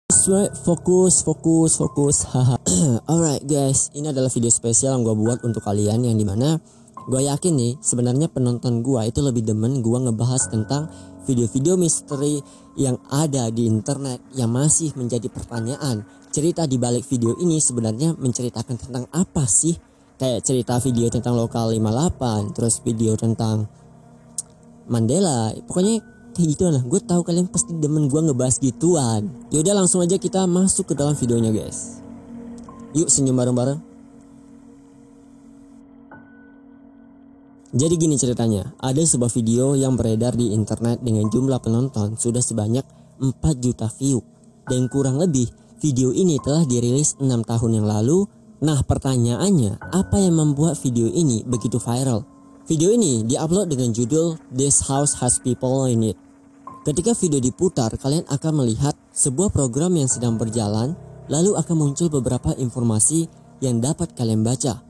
Fokus, haha. Alright guys, ini adalah video spesial yang gue buat untuk kalian, yang dimana gue yakin nih sebenarnya penonton gue itu lebih demen gue ngebahas tentang video-video misteri yang ada di internet yang masih menjadi pertanyaan. Cerita di balik video ini sebenarnya menceritakan tentang apa sih? Kayak cerita video tentang Lokal 58, terus video tentang Mandela, pokoknya kayak gitu lah. Gue tahu kalian pasti demen gue ngebahas gituan. Yaudah langsung aja kita masuk ke dalam videonya guys. Yuk senyum bareng-bareng. Jadi gini ceritanya, ada sebuah video yang beredar di internet dengan jumlah penonton sudah sebanyak 4 juta view. Dan kurang lebih video ini telah dirilis 6 tahun yang lalu. Nah pertanyaannya, apa yang membuat video ini begitu viral? Video ini diupload dengan judul This House Has People in It. Ketika video diputar, kalian akan melihat sebuah program yang sedang berjalan, lalu akan muncul beberapa informasi yang dapat kalian baca.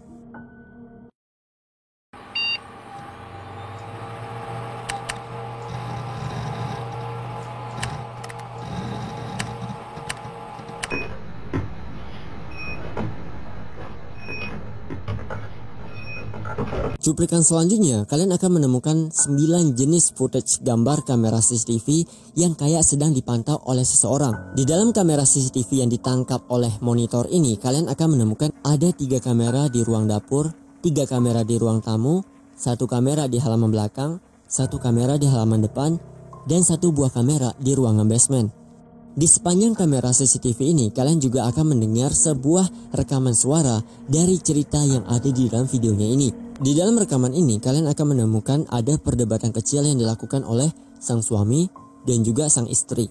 Cuplikan selanjutnya, kalian akan menemukan 9 jenis footage gambar kamera CCTV yang kayak sedang dipantau oleh seseorang. Di dalam kamera CCTV yang ditangkap oleh monitor ini, kalian akan menemukan ada 3 kamera di ruang dapur, 3 kamera di ruang tamu, 1 kamera di halaman belakang, 1 kamera di halaman depan, dan 1 buah kamera di ruangan basement. Di sepanjang kamera CCTV ini, kalian juga akan mendengar sebuah rekaman suara dari cerita yang ada di dalam videonya ini. Di dalam rekaman ini, kalian akan menemukan ada perdebatan kecil yang dilakukan oleh sang suami dan juga sang istri.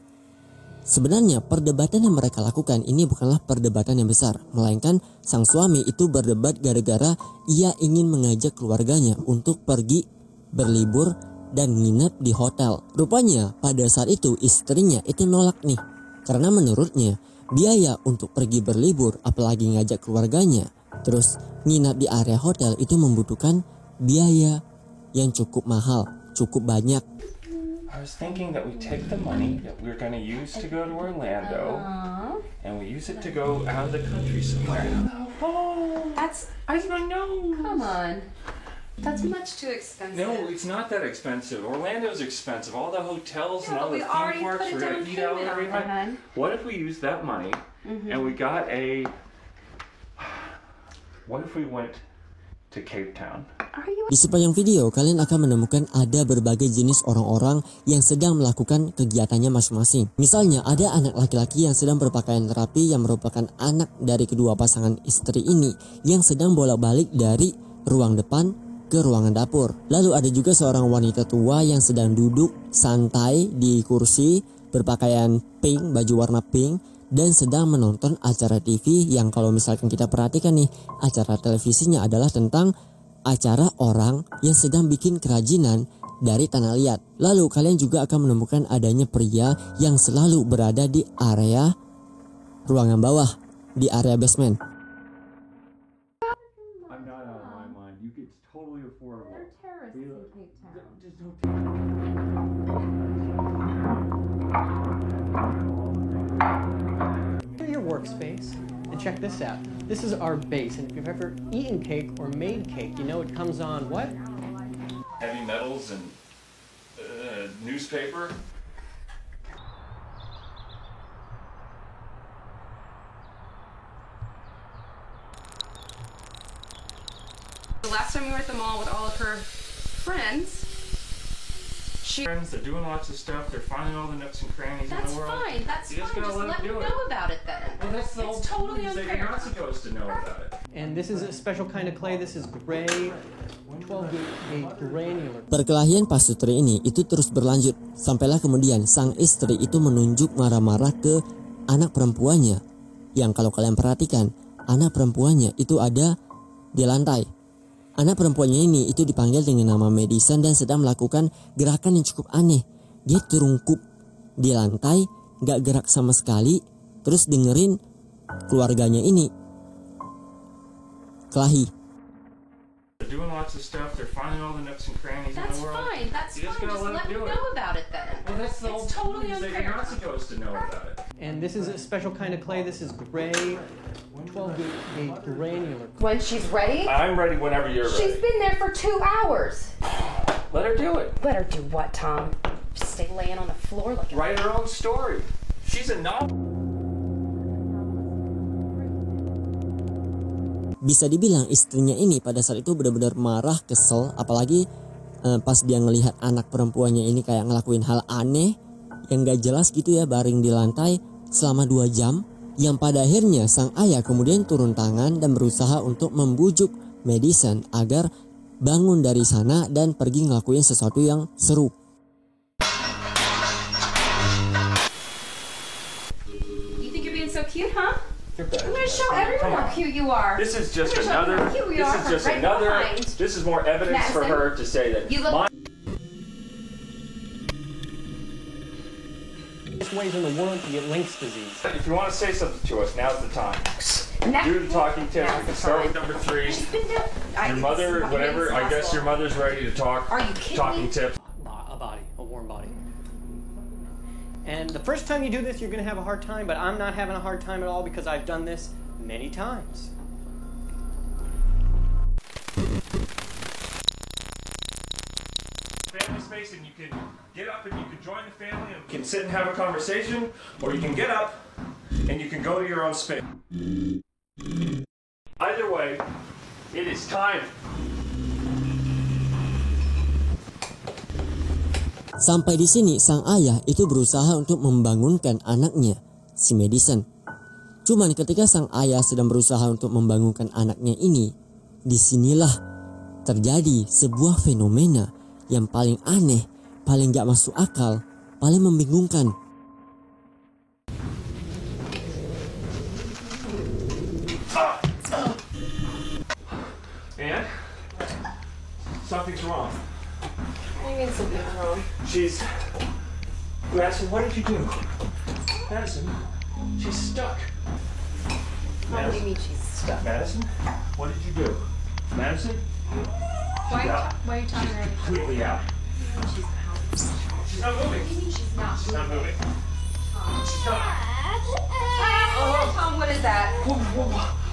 Sebenarnya perdebatan yang mereka lakukan ini bukanlah perdebatan yang besar, melainkan sang suami itu berdebat gara-gara ia ingin mengajak keluarganya untuk pergi berlibur dan nginep di hotel. Rupanya pada saat itu istrinya itu nolak nih, karena menurutnya biaya untuk pergi berlibur apalagi ngajak keluarganya terus nginap di area hotel itu membutuhkan biaya yang cukup mahal, cukup banyak. I was thinking that we take the money that we're going to use to go to Orlando and we use it to go out of the country somewhere. Oh, Come on. That's much too expensive. No, it's not that expensive. Orlando's expensive. All the hotels and all the we theme already parks, put a we're down going to eat out payment on every that. night. What if we use that money and we got a... What if we went to Cape Town? Di sepanjang video, kalian akan menemukan ada berbagai jenis orang-orang yang sedang melakukan kegiatannya masing-masing. Misalnya, ada anak laki-laki yang sedang berpakaian rapi yang merupakan anak dari kedua pasangan istri ini yang sedang bolak-balik dari ruang depan ke ruangan dapur. Lalu ada juga seorang wanita tua yang sedang duduk santai di kursi berpakaian pink, baju warna pink, dan sedang menonton acara TV yang kalau misalkan kita perhatikan nih, acara televisinya adalah tentang acara orang yang sedang bikin kerajinan dari tanah liat. Lalu kalian juga akan menemukan adanya pria yang selalu berada di area ruangan bawah, di area basement. I'm not out of my mind. It's totally affordable. They're terrorists in Cape Town. Just no... Your workspace, and check this out. This is our base, and if you've ever eaten cake or made cake, you know it comes on what? Heavy metals and newspaper. The last time we were at the mall with all of her friends, Friends, they're doing lots of stuff. They're finding all the nooks and crannies in that's the world. fine. That's You just fine. gotta Just let let them me do it. know about it then. Well, that's the whole It's totally point, is that unfair. you're not supposed to know about it. And this is a special kind of clay. This is gray, 12-gauge granular. Perkelahian pasutri ini itu terus berlanjut, sampailah kemudian sang istri itu menunjuk marah-marah ke anak perempuannya, yang kalau kalian perhatikan, anak perempuannya itu ada di lantai. Anak perempuannya ini itu dipanggil dengan nama Madison dan sedang melakukan gerakan yang cukup aneh. Dia terungkup di lantai, gak gerak sama sekali, terus dengerin keluarganya ini kelahi. They're doing lots of stuff. They're finding all the nooks and crannies That's in the world. fine. That's You just fine. gotta Just let let them me do it. know about it then. Well, that's the whole It's totally point, is that unfair. you're not supposed to know about it. And this is a special kind of clay. This is gray, 12-gauge granular. When she's ready? I'm ready whenever you're ready. She's been there for 2 hours. Let her do it. Let her do what, Tom? Just stay laying on the floor like a... Write her own story. She's a novel. Bisa dibilang istrinya ini pada saat itu benar-benar marah, kesel, apalagi pas dia ngelihat anak perempuannya ini kayak ngelakuin hal aneh yang gak jelas gitu ya, baring di lantai selama 2 jam, yang pada akhirnya sang ayah kemudian turun tangan dan berusaha untuk membujuk Madison agar bangun dari sana dan pergi ngelakuin sesuatu yang seru. You think you're being so cute, huh? You're better I'm than gonna show that. everyone how cute you are. This is just I'm gonna show another. how cute we are from right behind. This is more evidence for Madison, her to say that you look- my Ways in the world to get Lynx disease. If you want to say something to us, now's the time. Do the talking tip. We can start with number 3. Your mother, whatever. I guess your mother's ready to talk. Are you kidding Talking me? tips. A warm body. And the first time you do this, you're going to have a hard time, but I'm not having a hard time at all because I've done this many times. Family space, and you can get up and you can join the family and you can sit and have a conversation, or you can get up and you can go to your own space. Either way, it is time. Sampai di sini sang ayah itu berusaha untuk membangunkan anaknya, si Madison. Cuman ketika sang ayah sedang berusaha untuk membangunkan anaknya ini, disinilah terjadi sebuah fenomena yang paling aneh, paling gak masuk akal, paling membingungkan. And something's wrong. What do you mean something's wrong? She's... Madison, what did you do? Madison, she's stuck. What do you mean she's stuck? Madison, what did you do? Madison? Why out. are you telling her? Completely out. She's not moving. What do you mean she's not? She's not moving. She's not. Oh, Tom, what is that?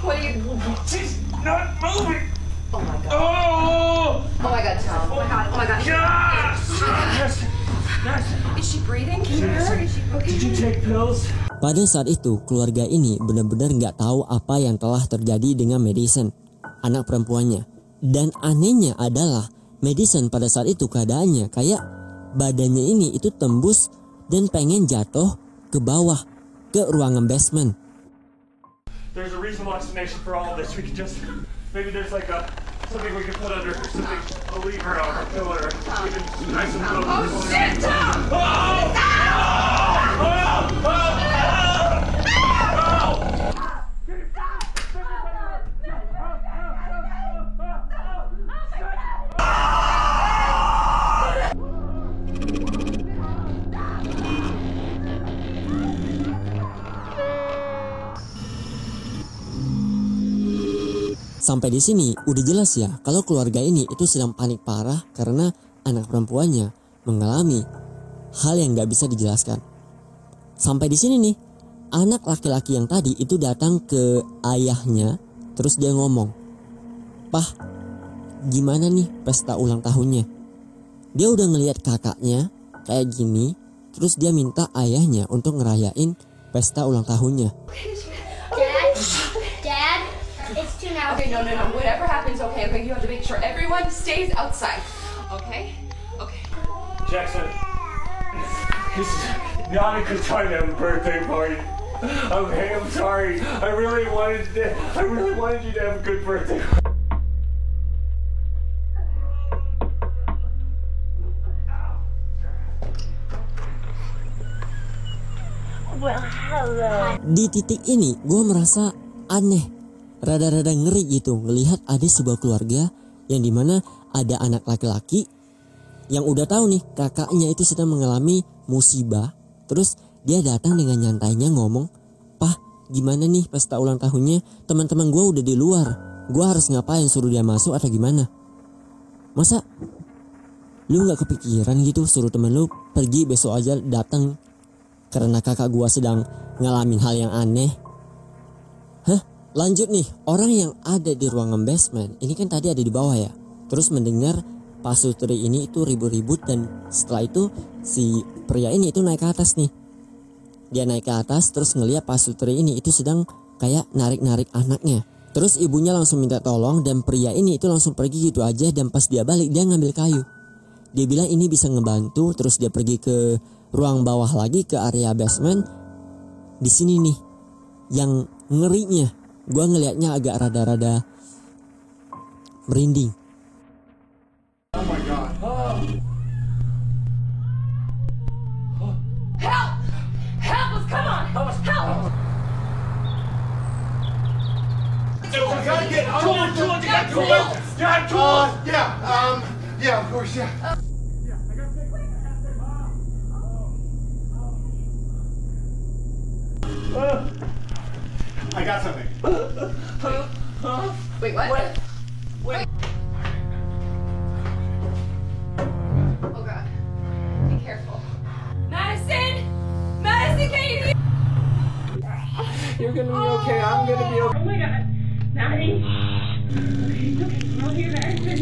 What are you... She's not moving. Oh my God. Oh! Oh my God, Tom. Oh my God. Oh my God. Yes! Yes! Yes! Is she breathing? Can you hear her? Is she okay? Did you take pills? Pada saat itu, keluarga ini benar-benar gak tahu apa yang telah terjadi dengan Madison, anak perempuannya. Dan anehnya adalah, Madison pada saat itu keadaannya kayak badannya ini itu tembus dan pengen jatuh ke bawah, ke ruangan basement. There's a reasonable explanation for all of this. We could just... Maybe there's like a... Something we can put under... Something... A lever or a pillar. We can... Nice and close. Oh shit, Tom! Oh! Oh! Oh! Sampai di sini udah jelas ya kalau keluarga ini itu sedang panik parah karena anak perempuannya mengalami hal yang gak bisa dijelaskan. Sampai di sini nih, anak laki-laki yang tadi itu datang ke ayahnya, terus dia ngomong, "Pah, gimana nih pesta ulang tahunnya?" Dia udah ngelihat kakaknya kayak gini, terus dia minta ayahnya untuk ngerayain pesta ulang tahunnya. Dad, it's 2 now. Okay, no. Whatever happens, okay. You have to make sure everyone stays outside. Okay? Okay. Jackson, this is not a good time to have a birthday party. Okay, I'm sorry. I really wanted you to have a good birthday. Di titik ini gue merasa aneh, rada-rada ngeri gitu ngelihat ada sebuah keluarga yang dimana ada anak laki-laki yang udah tahu nih kakaknya itu sedang mengalami musibah. Terus dia datang dengan nyantainya ngomong, "Pah, gimana nih pesta ulang tahunnya? Teman-teman gue udah di luar. Gue harus ngapain, suruh dia masuk atau gimana?" Masa lu gak kepikiran gitu suruh temen lu pergi besok aja datang karena kakak gua sedang ngalamin hal yang aneh. Lanjut nih, orang yang ada di ruangan basement ini kan tadi ada di bawah ya, terus mendengar Pak Sutri ini itu ribut-ribut, dan setelah itu si pria ini itu naik ke atas nih. Dia naik ke atas terus ngeliat Pak Sutri ini itu sedang kayak narik-narik anaknya. Terus ibunya langsung minta tolong, dan pria ini itu langsung pergi gitu aja, dan pas dia balik dia ngambil kayu. Dia bilang ini bisa ngebantu, terus dia pergi ke ruang bawah lagi ke area basement. Di sini nih yang ngerinya, gua ngelihatnya agak rada-rada merinding. Oh my god. Help! Help us! Come on! Help! You gotta get tools. You got tools. You have tools. Yeah, of course, yeah. I got something. Wait, what? Wait. Oh god. Be careful. Madison! Madison, can you hear? You're gonna be okay. I'm gonna be okay. Oh my god. Maddie. Okay. I'll hear Madison.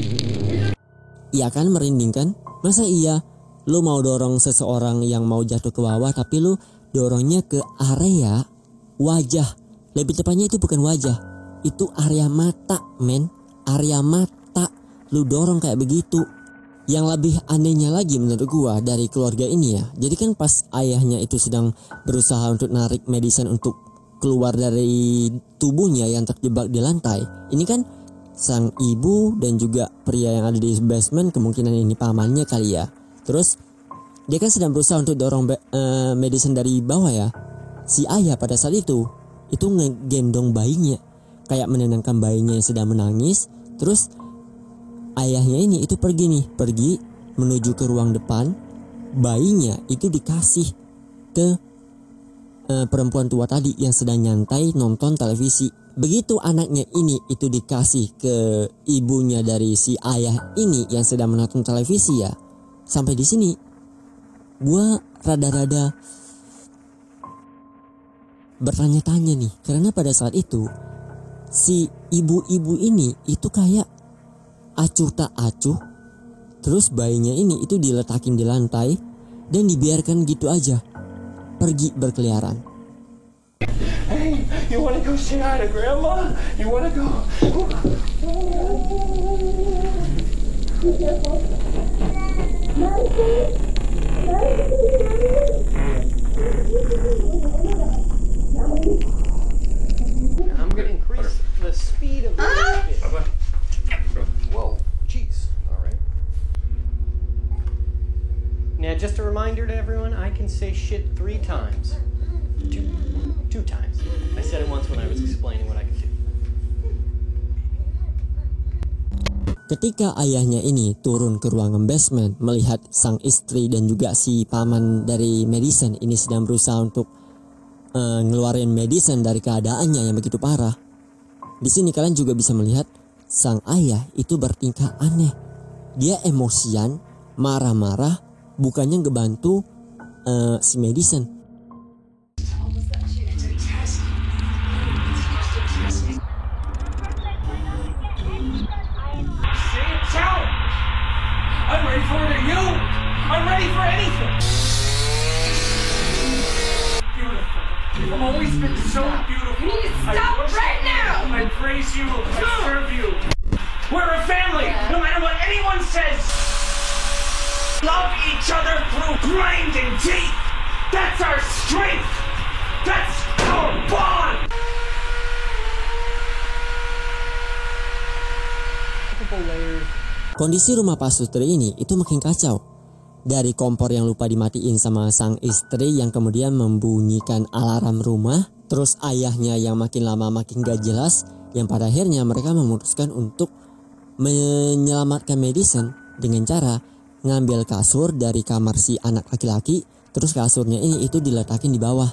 Iya kan, merinding kan? Masa iya lu mau dorong seseorang yang mau jatuh ke bawah, tapi lu dorongnya ke area wajah. Lebih tepatnya itu bukan wajah, itu area mata, men. Area mata lu dorong kayak begitu. Yang lebih anehnya lagi menurut gua dari keluarga ini ya, jadi kan pas ayahnya itu sedang berusaha untuk narik Madison untuk keluar dari tubuhnya yang terjebak di lantai, ini kan sang ibu dan juga pria yang ada di basement, kemungkinan ini pamannya kali ya. Terus dia kan sedang berusaha untuk dorong Madison dari bawah ya. Si ayah pada saat itu ngegendong bayinya, kayak menenangkan bayinya yang sedang menangis. Terus ayahnya ini itu pergi menuju ke ruang depan. Bayinya itu dikasih ke perempuan tua tadi yang sedang nyantai nonton televisi. Begitu anaknya ini itu dikasih ke ibunya dari si ayah ini yang sedang menonton televisi ya. Sampai di sini gua rada-rada bertanya-tanya nih, karena pada saat itu si ibu-ibu ini itu kayak acuh tak acuh. Terus bayinya ini itu diletakin di lantai dan dibiarkan gitu aja pergi berkeliaran. Hey, you wanna go say hi to Grandma? You wanna go? I'm gonna increase the speed of the rocket. Whoa, jeez. All right. Now, just a reminder to everyone, I can say shit 3 times. Two times. I said it once when I was explaining what I could do. Ketika ayahnya ini turun ke ruangan basement melihat sang istri dan juga si paman dari Madison ini sedang berusaha untuk ngeluarin Madison dari keadaannya yang begitu parah. Di sini kalian juga bisa melihat sang ayah itu bertingkah aneh. Dia emosian, marah-marah, bukannya ngebantu si Madison. I'm ready for it. You? I'm ready for anything. Beautiful. You've always been so beautiful. You need to stop right now! I praise you. I serve you. We're a family. No matter what anyone says. Love each other through grinding teeth. That's our strength. That's our bond. Multiple layers. Kondisi rumah Pak Sutri ini itu makin kacau. Dari kompor yang lupa dimatiin sama sang istri yang kemudian membunyikan alarm rumah, terus ayahnya yang makin lama makin gak jelas, yang pada akhirnya mereka memutuskan untuk menyelamatkan Madison dengan cara ngambil kasur dari kamar si anak laki-laki, terus kasurnya ini itu diletakin di bawah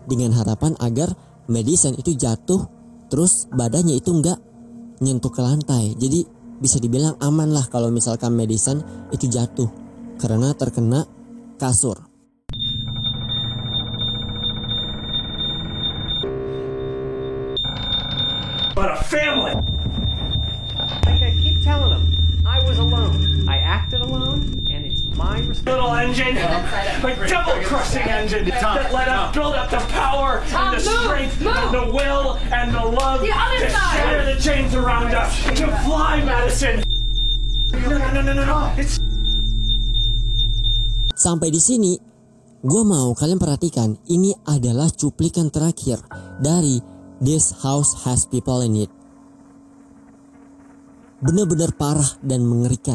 dengan harapan agar Madison itu jatuh, terus badannya itu nggak nyentuh ke lantai. Jadi bisa dibilang aman lah kalau misalkan Madison itu jatuh karena terkena kasur. but a family. Like I keep telling them, I was alone. I acted alone, and it's my responsibility. Little engine, a double-crushing engine that let us build up the power and the strength and the will and the love to shatter the chains around us, to fly, Madison. No. Sampai di sini, gue mau kalian perhatikan, ini adalah cuplikan terakhir dari This House Has People in It. Benar-benar parah dan mengerikan.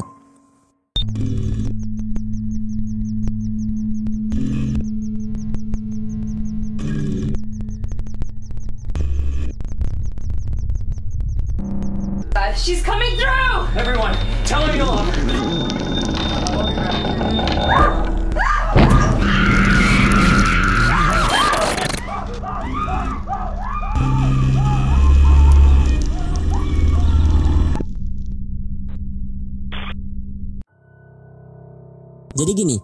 She's coming through! Everyone, tell her you love her. Jadi gini,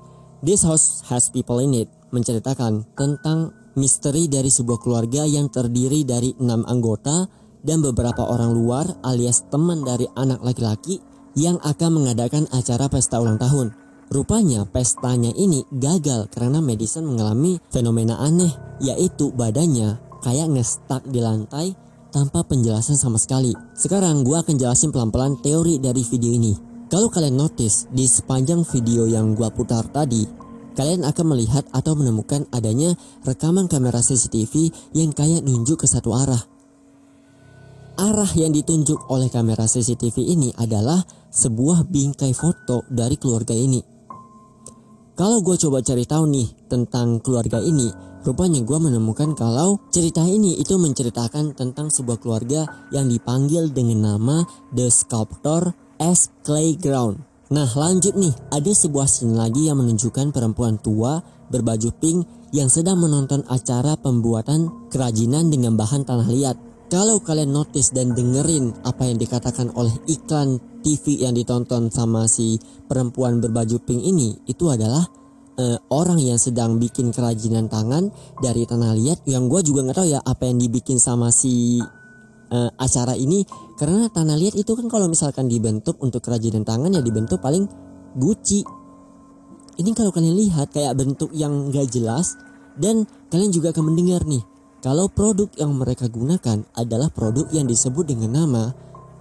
This House Has People in It menceritakan tentang misteri dari sebuah keluarga yang terdiri dari 6 anggota dan beberapa orang luar alias teman dari anak laki-laki yang akan mengadakan acara pesta ulang tahun. Rupanya pestanya ini gagal karena Madison mengalami fenomena aneh, yaitu badannya kayak nge-stuck di lantai tanpa penjelasan sama sekali. Sekarang gue akan jelasin pelan-pelan teori dari video ini. Kalau kalian notice di sepanjang video yang gue putar tadi, kalian akan melihat atau menemukan adanya rekaman kamera CCTV yang kayak nunjuk ke satu arah. Arah yang ditunjuk oleh kamera CCTV ini adalah sebuah bingkai foto dari keluarga ini. Kalau gue coba cari tahu nih tentang keluarga ini, rupanya gue menemukan kalau cerita ini itu menceritakan tentang sebuah keluarga yang dipanggil dengan nama The Sculptor S. Playground. Nah lanjut nih, ada sebuah scene lagi yang menunjukkan perempuan tua berbaju pink yang sedang menonton acara pembuatan kerajinan dengan bahan tanah liat. Kalau kalian notice dan dengerin apa yang dikatakan oleh iklan TV yang ditonton sama si perempuan berbaju pink ini, itu adalah orang yang sedang bikin kerajinan tangan dari tanah liat. Yang gue juga nggak tahu ya apa yang dibikin sama si acara ini, karena tanah liat itu kan kalau misalkan dibentuk untuk kerajinan tangan ya dibentuk paling guci. Ini kalau kalian lihat kayak bentuk yang gak jelas, dan kalian juga akan mendengar nih kalau produk yang mereka gunakan adalah produk yang disebut dengan nama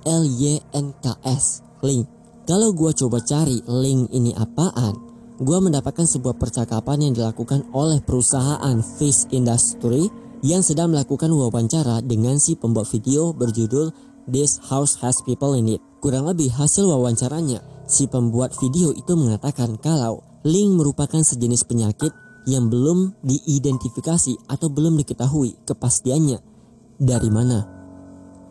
LYNKS, link. Kalau gue coba cari link ini apaan, gue mendapatkan sebuah percakapan yang dilakukan oleh perusahaan Fish Industry yang sedang melakukan wawancara dengan si pembuat video berjudul This House Has People in It. Kurang lebih hasil wawancaranya, si pembuat video itu mengatakan kalau link merupakan sejenis penyakit yang belum diidentifikasi atau belum diketahui kepastiannya dari mana,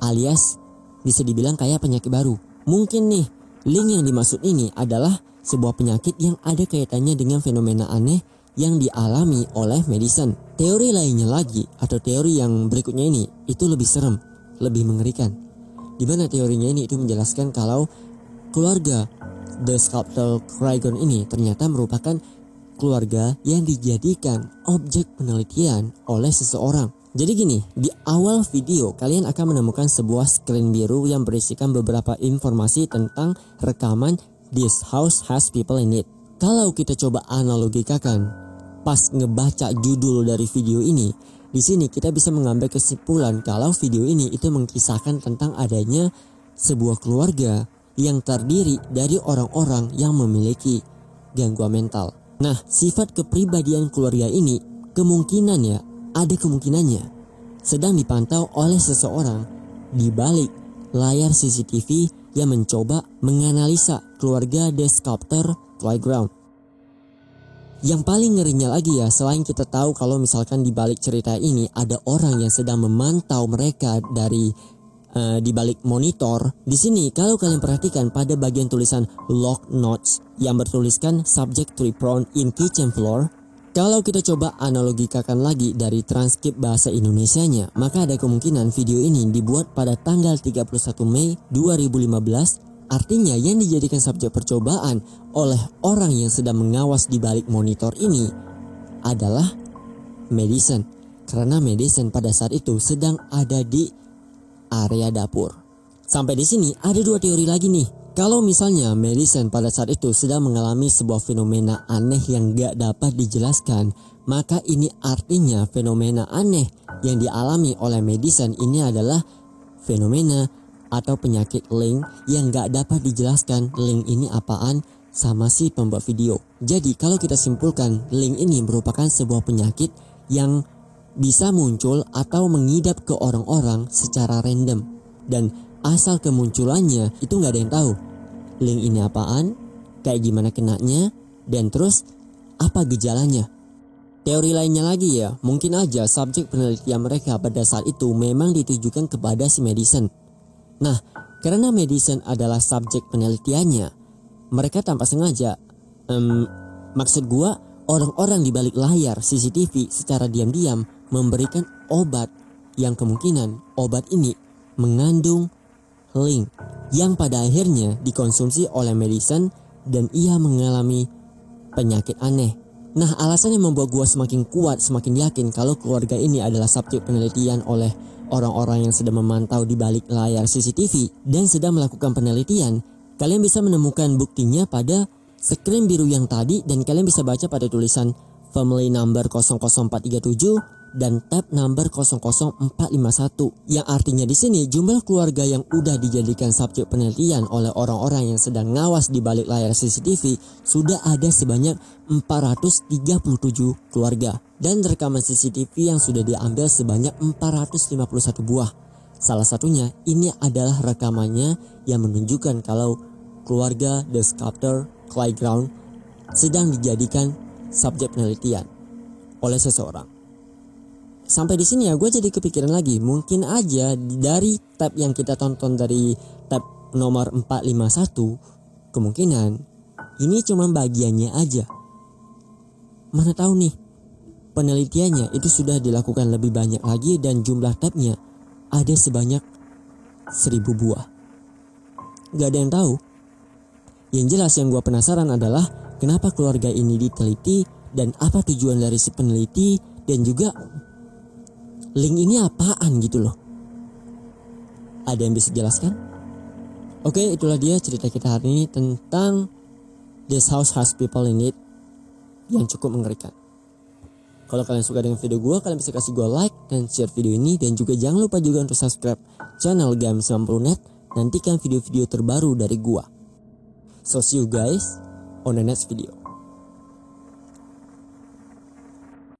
alias bisa dibilang kayak penyakit baru. Mungkin nih link yang dimaksud ini adalah sebuah penyakit yang ada kaitannya dengan fenomena aneh yang dialami oleh Madison. Teori lainnya lagi atau teori yang berikutnya ini itu lebih serem, lebih mengerikan. Dimana teorinya ini itu menjelaskan kalau keluarga The Sculptor Playground ini ternyata merupakan keluarga yang dijadikan objek penelitian oleh seseorang. Jadi gini, di awal video kalian akan menemukan sebuah screen biru yang berisikan beberapa informasi tentang rekaman This House Has People in It. Kalau kita coba analogikakan pas ngebaca judul dari video ini, di sini kita bisa mengambil kesimpulan kalau video ini itu mengisahkan tentang adanya sebuah keluarga yang terdiri dari orang-orang yang memiliki gangguan mental. Nah, sifat kepribadian keluarga ini ada kemungkinannya sedang dipantau oleh seseorang di balik layar CCTV yang mencoba menganalisa keluarga The Sculptor Playground. Yang paling ngerinya lagi ya, selain kita tahu kalau misalkan di balik cerita ini ada orang yang sedang memantau mereka dari di balik monitor. Di sini kalau kalian perhatikan pada bagian tulisan lock notes yang bertuliskan subject to be prone in kitchen floor. Kalau kita coba analogikakan lagi dari transkrip bahasa Indonesianya, maka ada kemungkinan video ini dibuat pada tanggal 31 Mei 2015. Artinya yang dijadikan subjek percobaan oleh orang yang sedang mengawas di balik monitor ini adalah Madison. Karena Madison pada saat itu sedang ada di area dapur. Sampai di sini ada dua teori lagi nih. Kalau misalnya Madison pada saat itu sedang mengalami sebuah fenomena aneh yang gak dapat dijelaskan, maka ini artinya fenomena aneh yang dialami oleh Madison ini adalah fenomena atau penyakit Link yang gak dapat dijelaskan Link ini apaan sama si pembuat video. Jadi kalau kita simpulkan, Link ini merupakan sebuah penyakit yang bisa muncul atau mengidap ke orang-orang secara random. Dan asal kemunculannya itu gak ada yang tahu. Link ini apaan, kayak gimana kenanya, dan terus apa gejalanya. Teori lainnya lagi ya, mungkin aja subjek penelitian mereka pada saat itu memang ditujukan kepada si Madison. Nah, karena Madison adalah subjek penelitiannya, mereka tanpa sengaja, maksud gua orang-orang di balik layar CCTV secara diam-diam memberikan obat yang kemungkinan obat ini mengandung Link yang pada akhirnya dikonsumsi oleh Madison dan ia mengalami penyakit aneh. Nah, alasan yang membuat gue semakin kuat, semakin yakin kalau keluarga ini adalah subjek penelitian oleh orang-orang yang sedang memantau di balik layar CCTV dan sedang melakukan penelitian. Kalian bisa menemukan buktinya pada screen biru yang tadi dan kalian bisa baca pada tulisan family number 00437 dan tab number 00451 yang artinya di sini jumlah keluarga yang udah dijadikan subjek penelitian oleh orang-orang yang sedang ngawas di balik layar CCTV sudah ada sebanyak 437 keluarga dan rekaman CCTV yang sudah diambil sebanyak 451 buah. Salah satunya ini adalah rekamannya yang menunjukkan kalau keluarga The Sculptor Playground sedang dijadikan subjek penelitian oleh seseorang. Sampai di sini ya gue jadi kepikiran lagi, mungkin aja dari tab yang kita tonton dari tab nomor 451 kemungkinan ini cuma bagiannya aja. Mana tahu nih penelitiannya itu sudah dilakukan lebih banyak lagi dan jumlah tabnya ada sebanyak 1000 buah. Gak ada yang tahu. Yang jelas yang gue penasaran adalah kenapa keluarga ini diteliti dan apa tujuan dari si peneliti dan juga Link ini apaan gitu loh. Ada yang bisa jelaskan? Oke, itulah dia cerita kita hari ini tentang This House Has People in It yang cukup mengerikan. Kalau kalian suka dengan video gue, kalian bisa kasih gue like dan share video ini. Dan juga jangan lupa juga untuk subscribe channel Game90net. Nantikan video-video terbaru dari gue. So see you guys on the next video.